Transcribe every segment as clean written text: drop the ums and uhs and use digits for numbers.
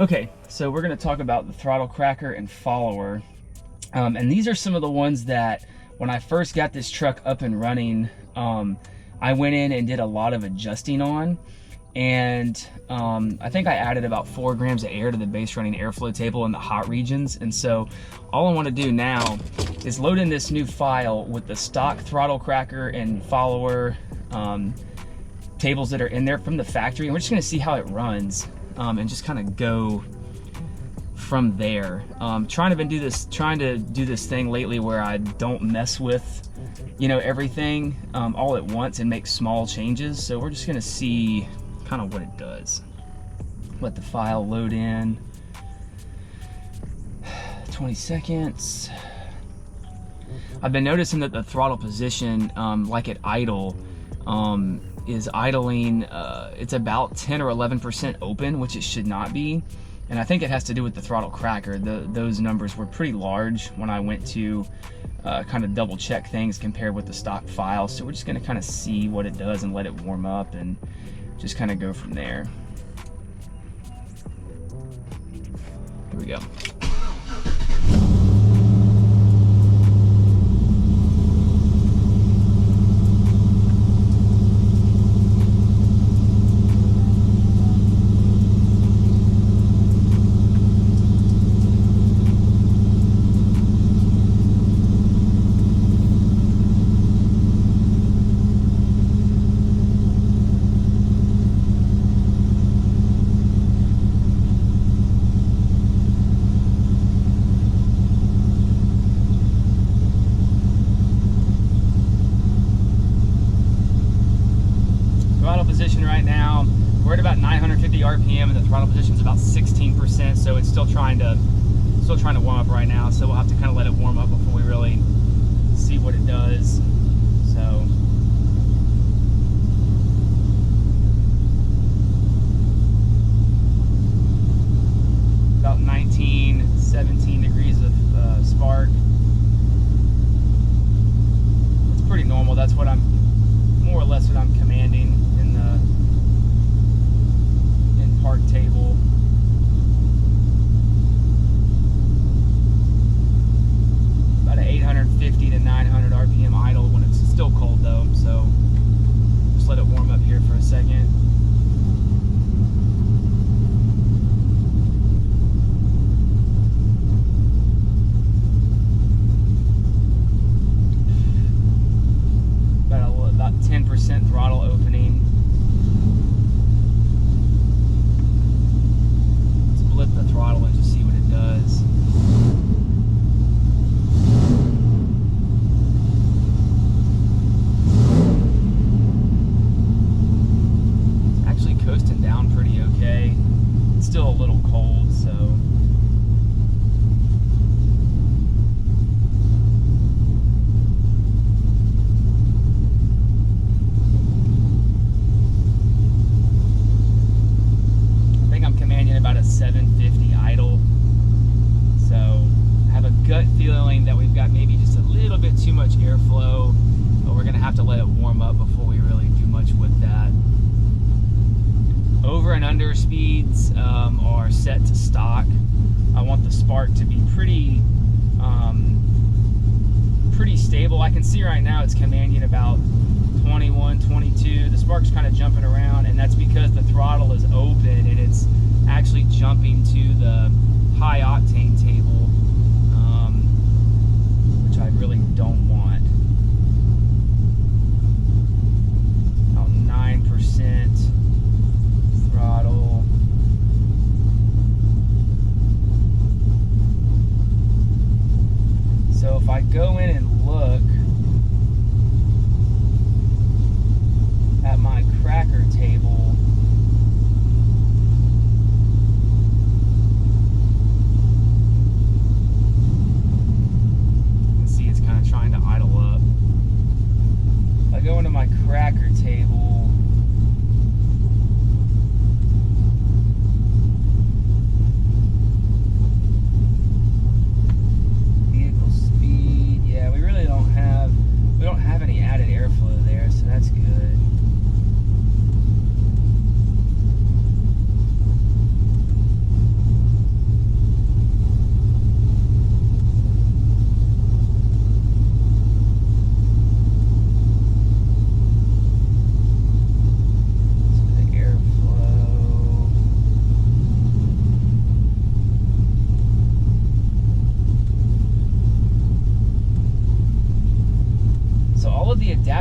Okay, so we're going to talk about the throttle cracker and follower. And these are some of the ones that when I first got this truck up and running, I went in and did a lot of adjusting on. And I think I added about 4 grams of air to the base running airflow table in the hot regions. And so all I want to do now is load in this new file with the stock throttle cracker and follower tables that are in there from the factory. And we're just going to see how it runs and just kind of go from there. Trying to do this thing lately where I don't mess with, you know, everything all at once and make small changes. So we're just going to see kind of what it does. Let the file load in. 20 seconds. I've been noticing that the throttle position, like at idle, is idling, it's about 10 or 11% open, which it should not be. And I think it has to do with the throttle cracker. Those numbers were pretty large when I went to kind of double check things compared with the stock file. So we're just gonna kind of see what it does and let it warm up and just kind of go from there. Here we go. Position right now, we're at about 950 RPM and the throttle position is about 16%, so it's still trying to warm up right now. So we'll have to kind of let it warm up before we really see what it does. So about 19, 17 degrees of spark. It's pretty normal. That's what I'm more or less what I'm commanding in the park table. About an 850 to 900 RPM idle when it's still cold though, so just let it warm up here for a second. About 10% throttle opening. Split the throttle and just see what it does. It's actually coasting down pretty okay. It's still a little cold, so about a 750 idle. So I have a gut feeling that we've got maybe just a little bit too much airflow, but we're gonna have to let it warm up before we really do much with that. Over and under speeds are set to stock. I want the spark to be pretty stable. I can see right now it's commanding about 21, 22. The spark's kind of jumping around, and that's because the throttle is open and it's actually jumping to the high octane table, which I really don't want. About 9% throttle. So if I go in and look at my cracker table, you can see it's kind of trying to idle up.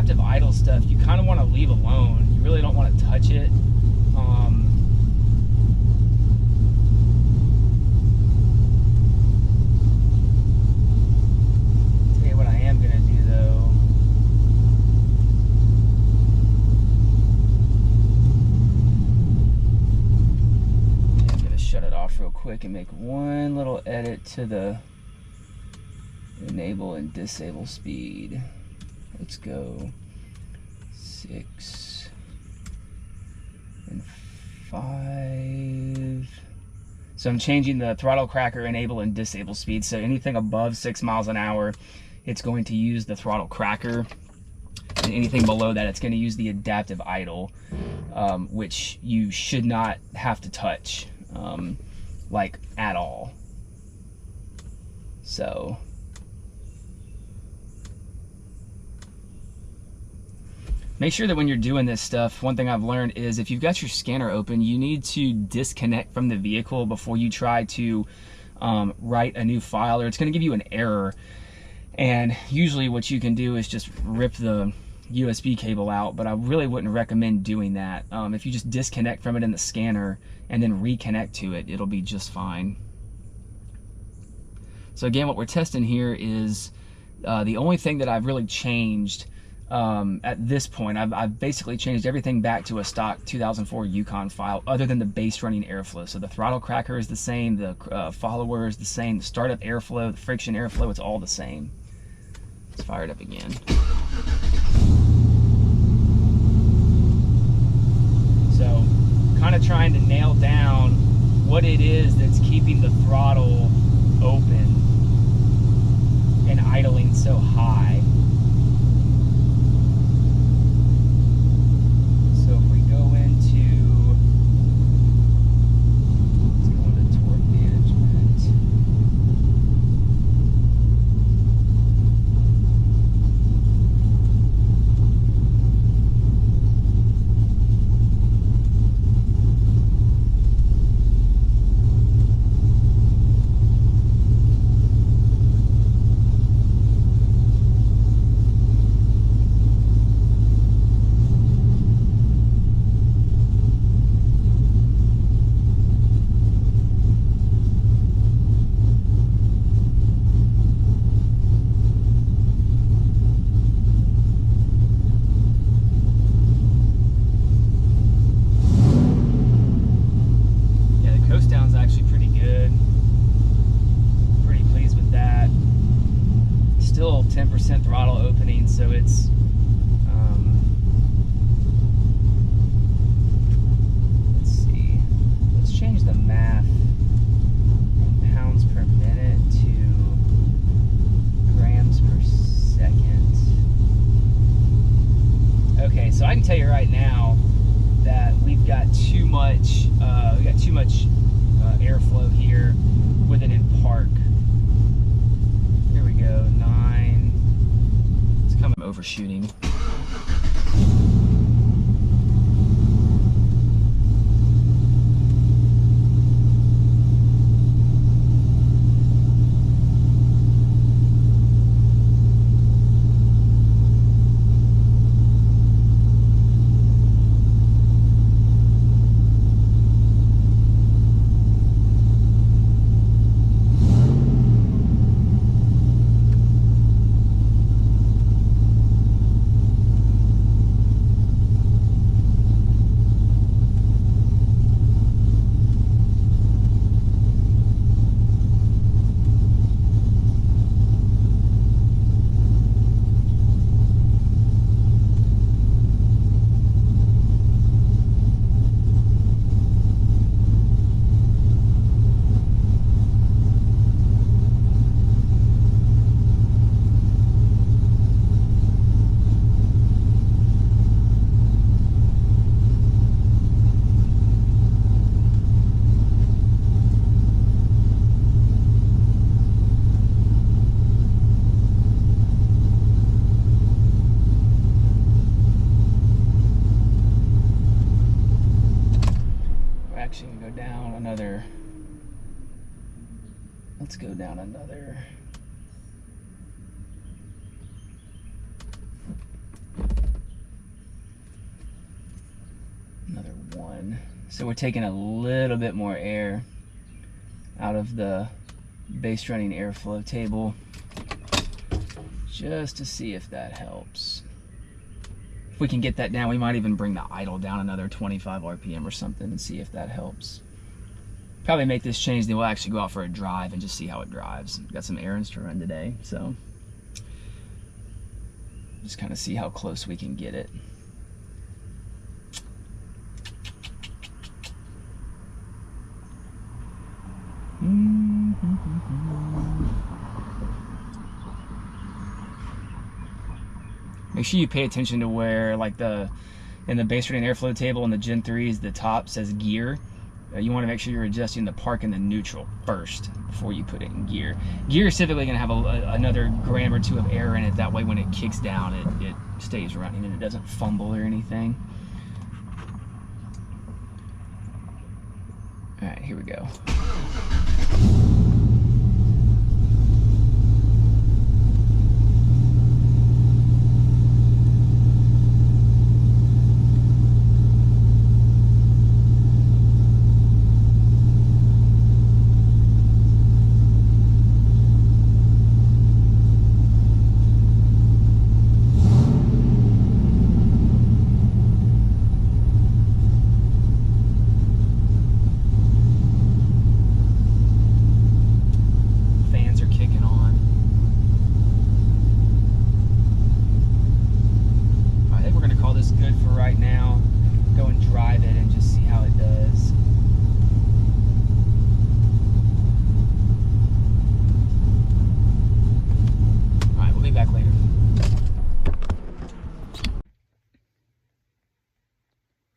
adaptive idle stuff you kind of want to leave alone. You really don't want to touch it. Tell you what I am going to do though. I'm going to shut it off real quick and make one little edit to the enable and disable speed. Let's go 6 and 5. So I'm changing the throttle cracker enable and disable speed. So anything above 6 miles an hour, it's going to use the throttle cracker. And anything below that, it's going to use the adaptive idle, which you should not have to touch, like at all. So make sure that when you're doing this stuff, one thing I've learned is if you've got your scanner open, you need to disconnect from the vehicle before you try to write a new file, or it's going to give you an error. And usually what you can do is just rip the USB cable out, but I really wouldn't recommend doing that. If you just disconnect from it in the scanner and then reconnect to it, it'll be just fine. So again, what we're testing here is the only thing that I've really changed at this point. I've basically changed everything back to a stock 2004 Yukon file other than the base running airflow. So the throttle cracker is the same, the follower is the same, the startup airflow, the friction airflow, it's all the same. Let's fire it up again. So kind of trying to nail down what it is that's keeping the throttle open and idling so high. Still 10% throttle opening, so it's let's see, let's change the math in pounds per minute to grams per second. Okay, so I can tell you right now that we've got too much airflow here with it in park. Here we go, 9. It's kind of overshooting. Let's go down another. So we're taking a little bit more air out of the base running airflow table just to see if that helps. If we can get that down, we might even bring the idle down another 25 RPM or something and see if that helps. Probably make this change, then we'll actually go out for a drive and just see how it drives. Got some errands to run today, so just kind of see how close we can get it. Make sure you pay attention to where, like, in the base rating airflow table in the Gen 3s, the top says gear. You want to make sure you're adjusting the park and the neutral first before you put it in gear. Gear is typically going to have another gram or two of air in it. That way when it kicks down, it stays running and it doesn't fumble or anything. All right, here we go.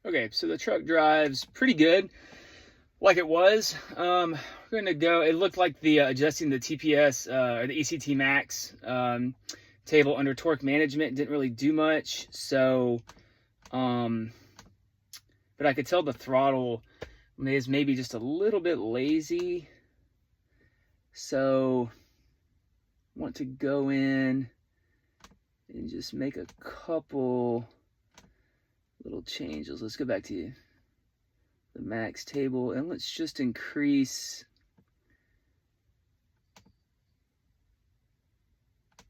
Okay, so the truck drives pretty good, like it was. We're gonna go, it looked like the adjusting the TPS, or the ECT max table under torque management didn't really do much. So, but I could tell the throttle is maybe just a little bit lazy. So, I want to go in and just make a couple little changes. Let's go back to the max table and let's just increase,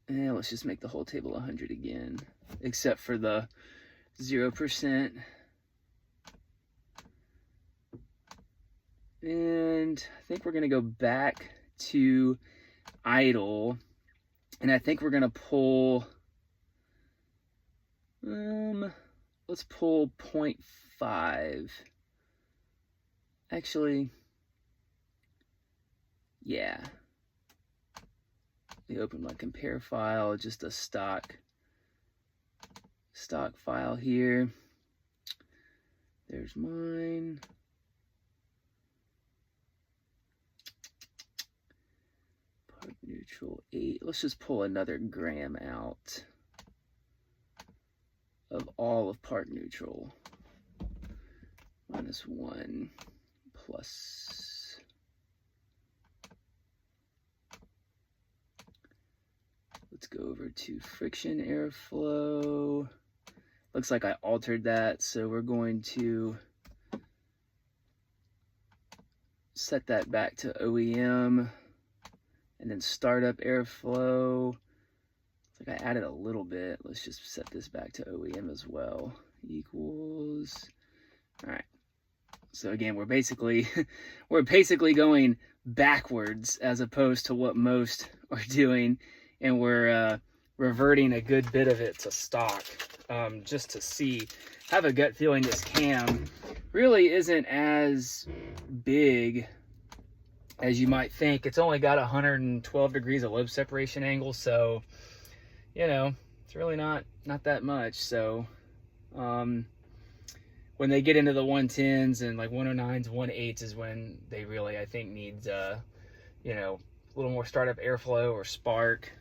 and let's just make the whole table 100 again, except for the 0%. And I think we're gonna go back to idle, and I think we're gonna pull, let's pull 0.5. Actually, yeah. Let me open my compare file, just a stock file here. There's mine. Park neutral 8. Let's just pull another gram out of all of park neutral. -1 plus. Let's go over to friction airflow. Looks like I altered that, so we're going to set that back to OEM and then startup airflow. It's like I added a little bit. Let's just set this back to OEM as well. Equals. All right. So again, we're basically going backwards as opposed to what most are doing, and we're reverting a good bit of it to stock, just to see. I have a gut feeling this cam really isn't as big as you might think. It's only got 112 degrees of lobe separation angle, so you know, it's really not that much. So when they get into the 110s and like 109s, 108s is when they really, I think, need you know, a little more startup airflow or spark.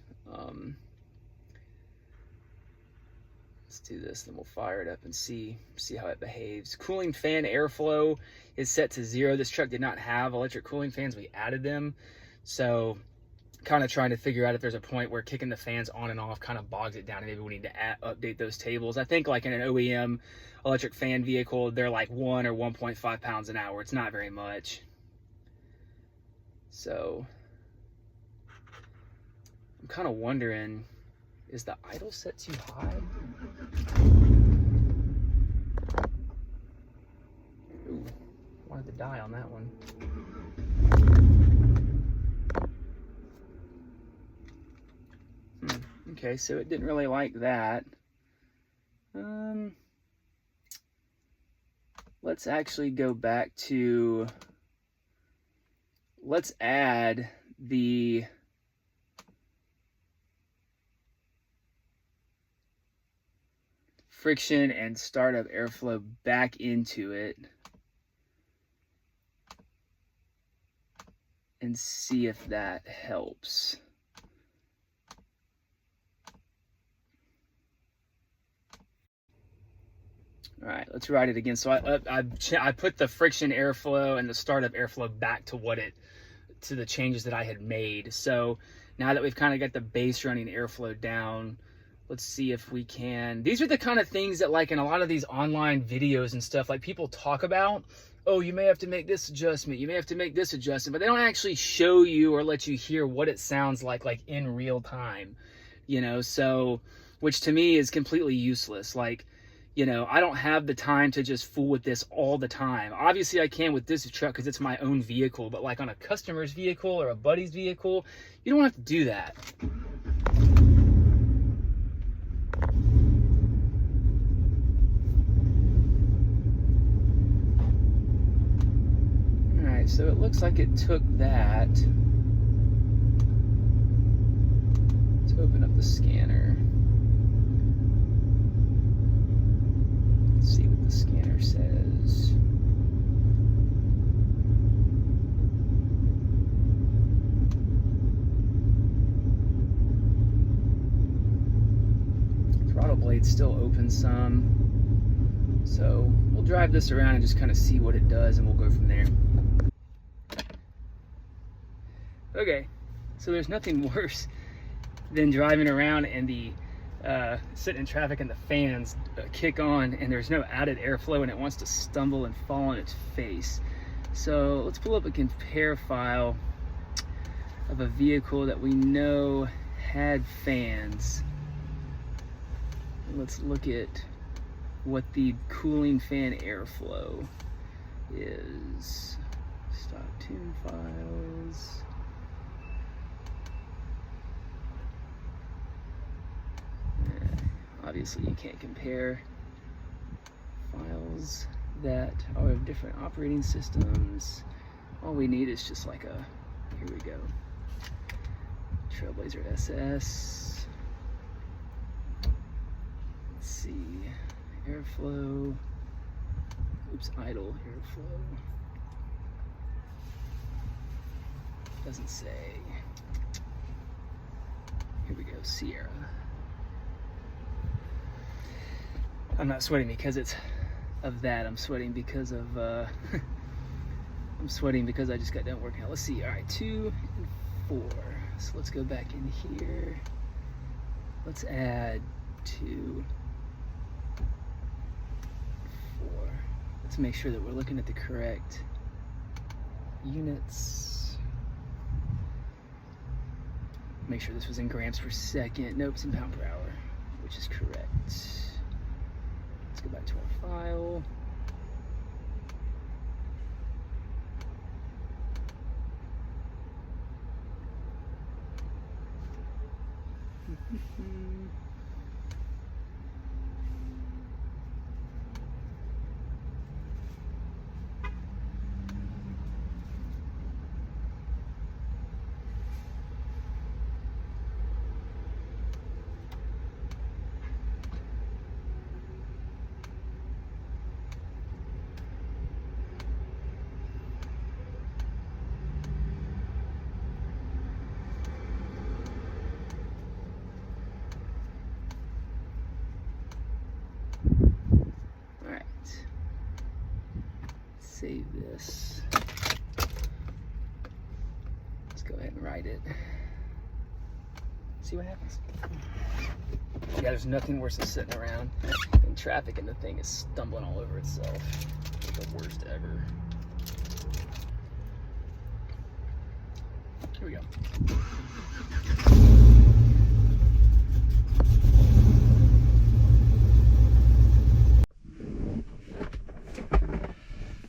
Let's do this, then we'll fire it up and see how it behaves. Cooling fan airflow is set to 0. This truck did not have electric cooling fans. We added them. So kind of trying to figure out if there's a point where kicking the fans on and off kind of bogs it down, and maybe we need to update those tables. I think like in an OEM electric fan vehicle, they're like 1 or 1.5 pounds an hour. It's not very much. So I'm kind of wondering, is the idle set too high? Ooh, wanted to die on that one. Okay, so it didn't really like that. Let's actually go back to, let's add the friction and startup airflow back into it and see if that helps. All right, let's write it again. So I put the friction airflow and the startup airflow back to to the changes that I had made. So now that we've kind of got the base running airflow down, let's see if we can. These are the kind of things that, like in a lot of these online videos and stuff, like people talk about, oh, you may have to make this adjustment, you may have to make this adjustment, but they don't actually show you or let you hear what it sounds like in real time, you know? So, which to me is completely useless. Like, you know, I don't have the time to just fool with this all the time. Obviously I can with this truck because it's my own vehicle, but like on a customer's vehicle or a buddy's vehicle, you don't have to do that. All right, so it looks like it took that. Let's open up the scanner. See what the scanner says. Throttle blade's still open some. So we'll drive this around and just kind of see what it does, and we'll go from there. Okay, so there's nothing worse than driving around and sitting in traffic and the fans kick on and there's no added airflow and it wants to stumble and fall on its face. So let's pull up a compare file of a vehicle that we know had fans. Let's look at what the cooling fan airflow is. Stock tune files. Obviously you can't compare files that are of different operating systems. All we need is just like a, here we go, Trailblazer SS. Let's see, airflow, oops, idle airflow. Doesn't say. Here we go, Sierra. I'm not sweating because it's of that. I'm sweating because of I'm sweating because I just got done working out. Let's see. All right, 2 and 4. So let's go back in here. Let's add 2, 4. Let's make sure that we're looking at the correct units. Make sure this was in grams per second. Nope, it's in pound per hour, which is correct. Let's go back to our file. Save this. Let's go ahead and write it. See what happens. Yeah, there's nothing worse than sitting around in traffic and the thing is stumbling all over itself. It's the worst ever. Here we go.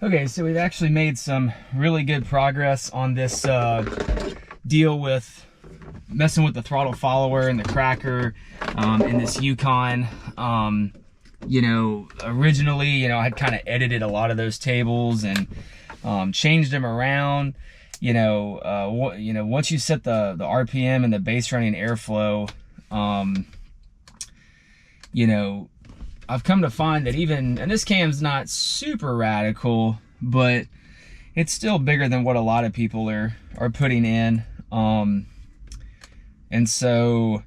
Okay, so we've actually made some really good progress on this deal with messing with the throttle follower and the cracker in this Yukon. You know, originally, you know, I had kind of edited a lot of those tables and changed them around. You know, once you set the RPM and the base running airflow, you know, I've come to find that even, and this cam's not super radical, but it's still bigger than what a lot of people are putting in. And so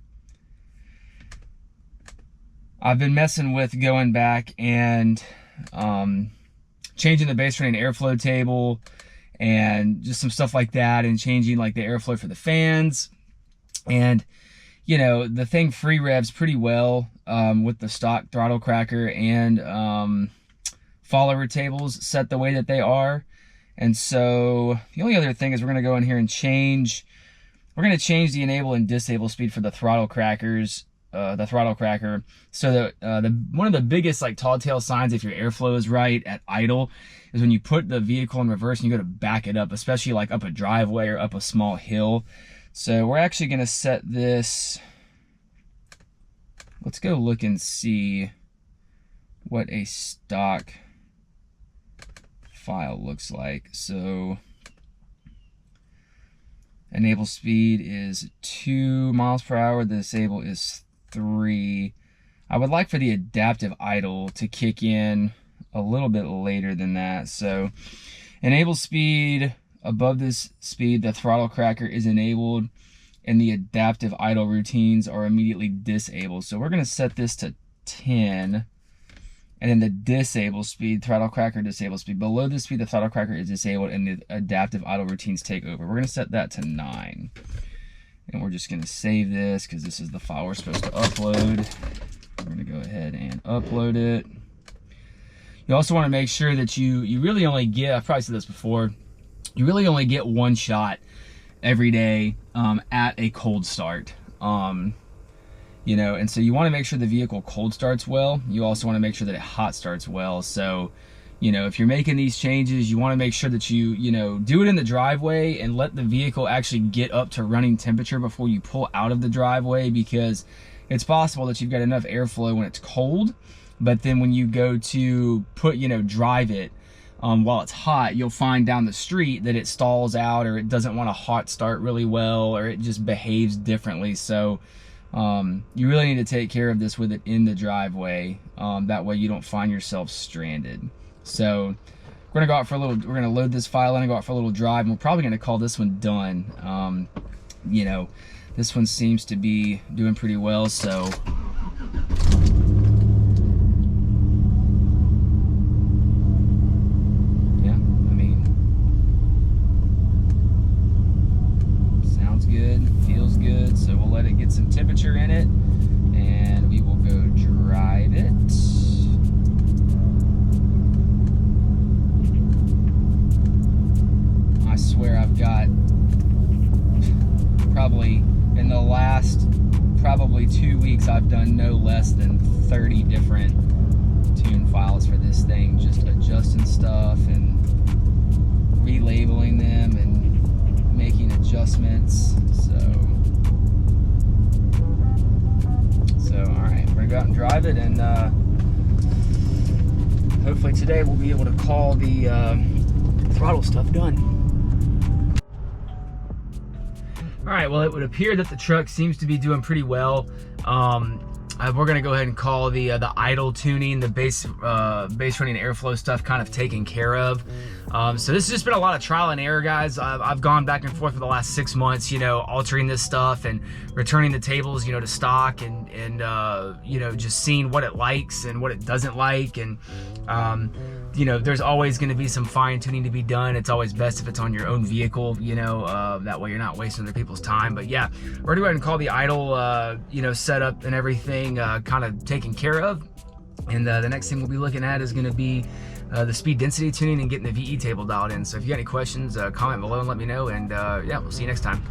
I've been messing with going back and changing the base running airflow table and just some stuff like that, and changing like the airflow for the fans. And you know, the thing free revs pretty well with the stock throttle cracker and follower tables set the way that they are. And so the only other thing is we're going to go in here and change, we're going to change the enable and disable speed for the throttle crackers, the throttle cracker, so that one of the biggest like tall tale signs if your airflow is right at idle is when you put the vehicle in reverse and you go to back it up, especially like up a driveway or up a small hill. So we're actually going to set this, let's go look and see what a stock file looks like. So enable speed is 2 miles per hour, the disable is 3. I would like for the adaptive idle to kick in a little bit later than that. So enable speed, above this speed, the throttle cracker is enabled and the adaptive idle routines are immediately disabled. So we're going to set this to 10, and then the disable speed, throttle cracker disable speed. Below this speed, the throttle cracker is disabled and the adaptive idle routines take over. We're going to set that to 9. And we're just going to save this because this is the file we're supposed to upload. We're going to go ahead and upload it. You also want to make sure that you really only get, I've probably said this before, you really only get one shot every day at a cold start. You know, and so you want to make sure the vehicle cold starts well. You also want to make sure that it hot starts well. So, you know, if you're making these changes, you want to make sure that you know, do it in the driveway and let the vehicle actually get up to running temperature before you pull out of the driveway, because it's possible that you've got enough airflow when it's cold, but then when you go to put, you know, drive it while it's hot, you'll find down the street that it stalls out, or it doesn't want to hot start really well, or it just behaves differently. So you really need to take care of this with it in the driveway. That way you don't find yourself stranded. So we're gonna go out for a little, we're gonna load this file in and go out for a little drive, and we're probably gonna call this one done. You know, this one seems to be doing pretty well, so yeah, I mean, sounds good, feels good. So we'll let it get some temperature in it and we will go drive it. I swear I've got probably in the last 2 weeks I've done no less than 30 different tune files for this thing, just adjusting stuff and relabeling them and making adjustments. So all right, we're gonna go out and drive it, and hopefully today we'll be able to call the throttle stuff done. All right, well, it would appear that the truck seems to be doing pretty well. We're gonna go ahead and call the idle tuning, the base running airflow stuff kind of taken care of. So this has just been a lot of trial and error, guys. I've gone back and forth for the last 6 months, you know, altering this stuff and returning the tables, you know, to stock, and you know, just seeing what it likes and what it doesn't like. And you know, there's always going to be some fine tuning to be done. It's always best if it's on your own vehicle, you know, that way you're not wasting other people's time. But yeah, we're going to go ahead and call the idle, you know, setup and everything kind of taken care of. And the next thing we'll be looking at is going to be the speed density tuning and getting the VE table dialed in. So if you got any questions, comment below and let me know. And yeah, we'll see you next time.